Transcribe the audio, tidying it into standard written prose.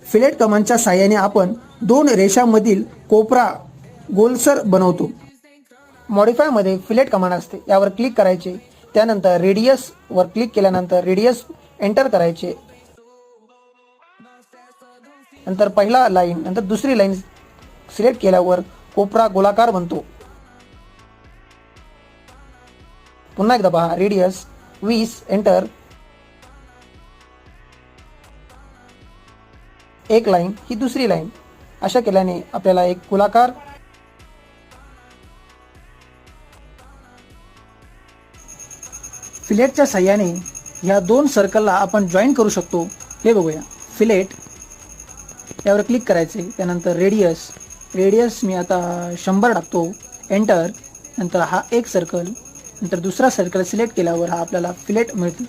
Fillet कमांडच्या साहाय्याने आपण दोन रेषांमधील कोपरा गोलसर बनवतो. मॉडिफायमध्ये फिलेट कमांड असते, यावर क्लिक करायचे. त्यानंतर रेडियस वर क्लिक केल्यानंतर रेडियस एंटर करायचे. नंतर पहिला लाईन नंतर दुसरी लाईन सिलेक्ट केल्यावर कोपरा गोलाकार बनतो. पुन्हा एकदा पहा, रेडियस 20 एंटर. एक लाईन ही दुसरी लाईन, अशा केल्याने आपल्याला एक गोलाकार फिलेटच्या साहाय्याने ह्या दोन सर्कलला आपण जॉईन करू शकतो. हे बघूया. फिलेट यावर क्लिक करायचे. त्यानंतर रेडियस मी आता 100 टाकतो. एंटर. नंतर हा एक सर्कल, नंतर दुसरा सर्कल सिलेक्ट केल्यावर हा आपल्याला फिलेट मिळतो.